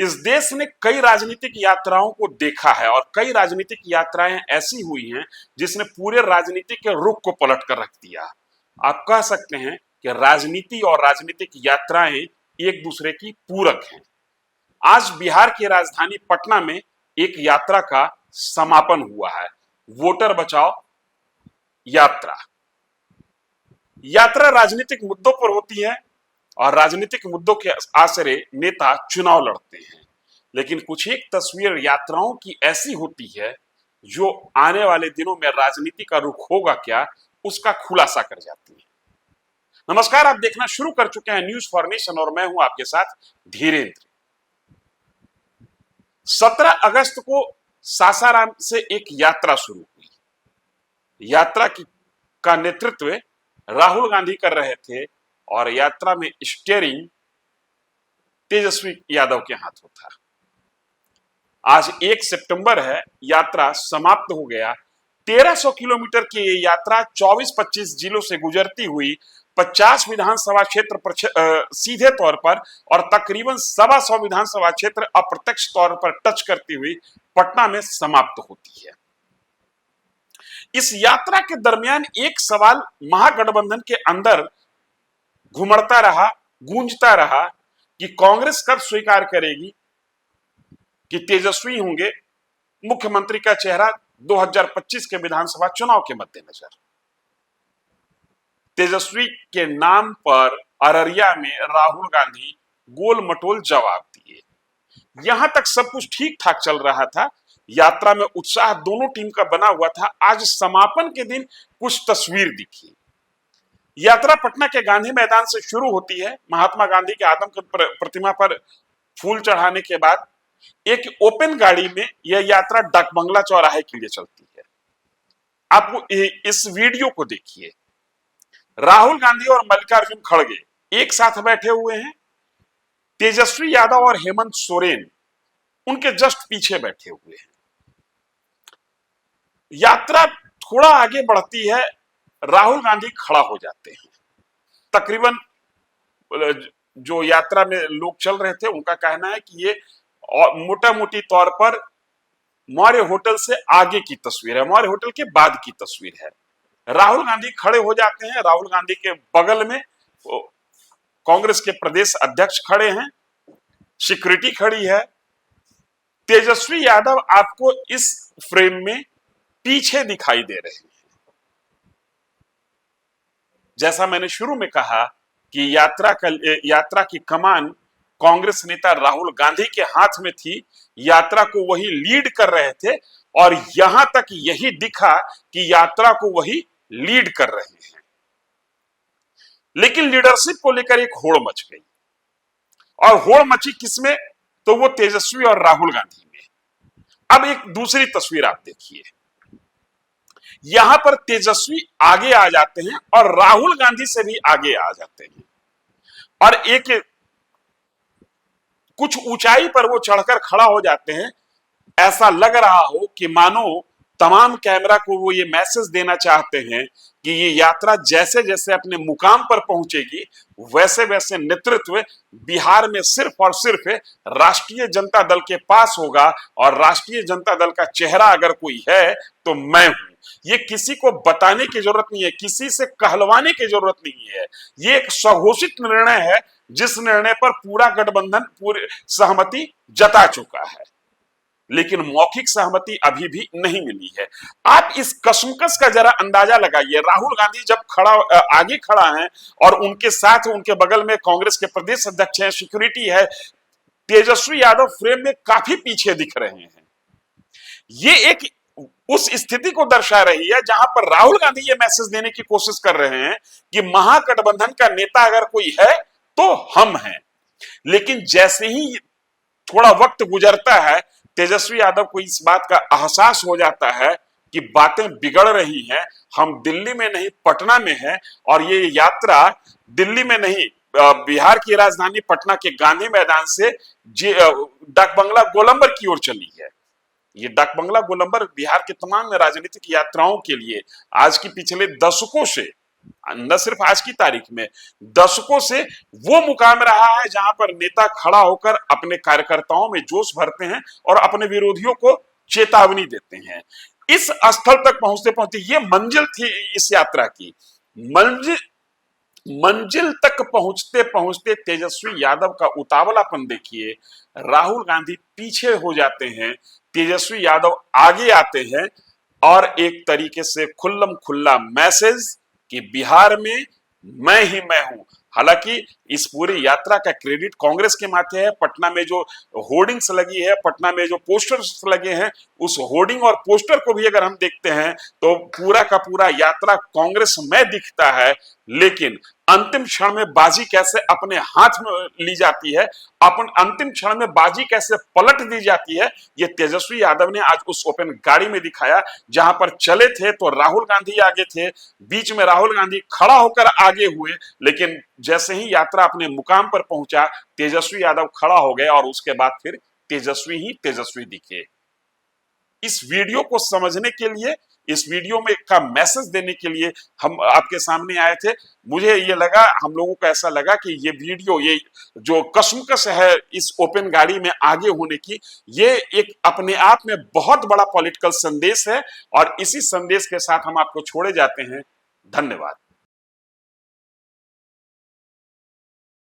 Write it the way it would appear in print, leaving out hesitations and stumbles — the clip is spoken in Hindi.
इस देश ने कई राजनीतिक यात्राओं को देखा है और कई राजनीतिक यात्राएं ऐसी हुई हैं जिसने पूरे राजनीति के रुख को पलट कर रख दिया। आप कह सकते हैं कि राजनीति और राजनीतिक यात्राएं एक दूसरे की पूरक हैं। आज बिहार की राजधानी पटना में एक यात्रा का समापन हुआ है, वोटर बचाओ यात्रा। यात्रा राजनीतिक मुद्दों पर होती है और राजनीतिक मुद्दों के आसरे नेता चुनाव लड़ते हैं, लेकिन कुछ एक तस्वीर यात्राओं की ऐसी होती है जो आने वाले दिनों में राजनीति का रुख होगा क्या, उसका खुलासा कर जाती है। नमस्कार, आप देखना शुरू कर चुके हैं न्यूज फॉर नेशन और मैं हूं आपके साथ धीरेन्द्र। 17 अगस्त को सासाराम से एक यात्रा शुरू हुई। यात्रा का नेतृत्व राहुल गांधी कर रहे थे और यात्रा में स्टीयरिंग तेजस्वी यादव के हाथों था। आज 1 सितंबर है, यात्रा समाप्त हो गया। 1300 किलोमीटर की ये यात्रा 24-25 जिलों से गुजरती हुई 50 विधानसभा क्षेत्र पर सीधे तौर पर और तकरीबन 125 विधानसभा क्षेत्र अप्रत्यक्ष तौर पर टच करती हुई पटना में समाप्त होती है। इस यात्रा के दरमियान एक सवाल महागठबंधन के अंदर घुमड़ता रहा, गूंजता रहा कि कांग्रेस कब स्वीकार करेगी कि तेजस्वी होंगे मुख्यमंत्री का चेहरा 2025 के विधानसभा चुनाव के मद्देनजर। तेजस्वी के नाम पर अररिया में राहुल गांधी गोल मटोल जवाब दिए। यहां तक सब कुछ ठीक ठाक चल रहा था, यात्रा में उत्साह दोनों टीम का बना हुआ था। आज समापन के दिन कुछ तस्वीर दिखी। यात्रा पटना के गांधी मैदान से शुरू होती है। महात्मा गांधी के आदम प्रतिमा पर फूल चढ़ाने के बाद एक ओपन गाड़ी में यह यात्रा डाक बंगला चौराहे के लिए चलती है। आप इस वीडियो को देखिए। राहुल गांधी और मल्लिकार्जुन खड़गे एक साथ बैठे हुए हैं। तेजस्वी यादव और हेमंत सोरेन उनके जस्ट पीछे बैठे हुए हैं। यात्रा थोड़ा आगे बढ़ती है, राहुल गांधी खड़ा हो जाते हैं। तकरीबन जो यात्रा में लोग चल रहे थे उनका कहना है कि ये मोटा मोटी तौर पर मौर्य होटल से आगे की तस्वीर है, मौर्य होटल के बाद की तस्वीर है। राहुल गांधी खड़े हो जाते हैं। राहुल गांधी के बगल में कांग्रेस के प्रदेश अध्यक्ष खड़े हैं, सिक्योरिटी खड़ी है। तेजस्वी यादव आपको इस फ्रेम में पीछे दिखाई दे रहे हैं। जैसा मैंने शुरू में कहा कि यात्रा की कमान कांग्रेस नेता राहुल गांधी के हाथ में थी। यात्रा को वही लीड कर रहे थे और यहां तक यही दिखा कि यात्रा को वही लीड कर रहे हैं। लेकिन लीडरशिप को लेकर एक होड़ मच गई और होड़ मची किसमें? तो वो तेजस्वी और राहुल गांधी में। अब एक दूसरी तस्वीर आप देखिए। यहां पर तेजस्वी आगे आ जाते हैं और राहुल गांधी से भी आगे आ जाते हैं और एक कुछ ऊंचाई पर वो चढ़कर खड़ा हो जाते हैं। ऐसा लग रहा हो कि मानो तमाम कैमरा को वो ये मैसेज देना चाहते हैं कि ये यात्रा जैसे जैसे अपने मुकाम पर पहुंचेगी वैसे वैसे नेतृत्व बिहार में सिर्फ और सिर्फ राष्ट्रीय जनता दल के पास होगा और राष्ट्रीय जनता दल का चेहरा अगर कोई है तो मैं हूं। ये किसी को बताने की जरूरत नहीं है, किसी से कहलवाने की जरूरत नहीं है। ये एक स्वघोषित निर्णय है जिस निर्णय पर पूरा गठबंधन पूरी सहमति जता चुका है, लेकिन मौखिक सहमति अभी भी नहीं मिली है। आप इस कशमकश का जरा अंदाजा लगाइए। राहुल गांधी जब आगे खड़ा है और उनके साथ उनके बगल में कांग्रेस के प्रदेश अध्यक्ष हैं, सिक्योरिटी है। तेजस्वी यादव फ्रेम में काफी पीछे दिख रहे हैं। ये एक उस स्थिति को दर्शा रही है जहां पर राहुल गांधी ये मैसेज देने की कोशिश कर रहे हैं कि महागठबंधन का नेता अगर कोई है तो हम हैं। लेकिन जैसे ही थोड़ा वक्त गुजरता है, तेजस्वी यादव को इस बात का एहसास हो जाता है कि बातें बिगड़ रही हैं। हम दिल्ली में नहीं पटना में हैं और ये यात्रा दिल्ली में नहीं बिहार की राजधानी पटना के गांधी मैदान से डाक बंगला गोलंबर की ओर चली है। ये डाक बंगला गोलंबर बिहार के तमाम राजनीतिक यात्राओं के लिए आज की पिछले दशकों से न सिर्फ आज की तारीख में, दशकों से वो मुकाम रहा है जहां पर नेता खड़ा होकर अपने कार्यकर्ताओं में जोश भरते हैं और अपने विरोधियों को चेतावनी देते हैं। इस स्थल तक पहुंचते पहुंचते ये मंजिल थी इस यात्रा की। मंजिल मंजिल तक पहुंचते पहुंचते तेजस्वी यादव का उतावलापन देखिए। राहुल गांधी पीछे हो जाते हैं, तेजस्वी यादव आगे आते हैं और एक तरीके से खुल्लम खुल्ला मैसेज कि बिहार में मैं ही मैं हूं। हालांकि इस पूरी यात्रा का क्रेडिट कांग्रेस के माथे है। पटना में जो होर्डिंग्स लगी है, पटना में जो पोस्टर्स लगे हैं, उस होर्डिंग और पोस्टर को भी अगर हम देखते हैं तो पूरा का पूरा यात्रा कांग्रेस में दिखता है। लेकिन अंतिम क्षण में बाजी कैसे अपने हाथ में ली जाती है, अपन अंतिम क्षण में बाजी कैसे पलट दी जाती है, ये तेजस्वी यादव ने आज उस ओपन गाड़ी में दिखाया। जहां पर चले थे तो राहुल गांधी आगे थे, बीच में राहुल गांधी खड़ा होकर आगे हुए, लेकिन जैसे ही यात्रा अपने मुकाम पर पहुंचा, तेजस्वी यादव खड़ा हो गए और उसके बाद फिर तेजस्वी ही तेजस्वी दिखे। इस वीडियो को समझने के लिए, इस वीडियो में का मैसेज देने के लिए हम आपके सामने आए थे। मुझे ये लगा, हम लोगों को ऐसा लगा कि ये वीडियो, ये जो कशमकश है इस ओपन गाड़ी में आगे होने की, ये एक अपने आप में बहुत बड़ा पॉलिटिकल संदेश है। और इसी संदेश के साथ हम आपको छोड़े जाते हैं। धन्यवाद।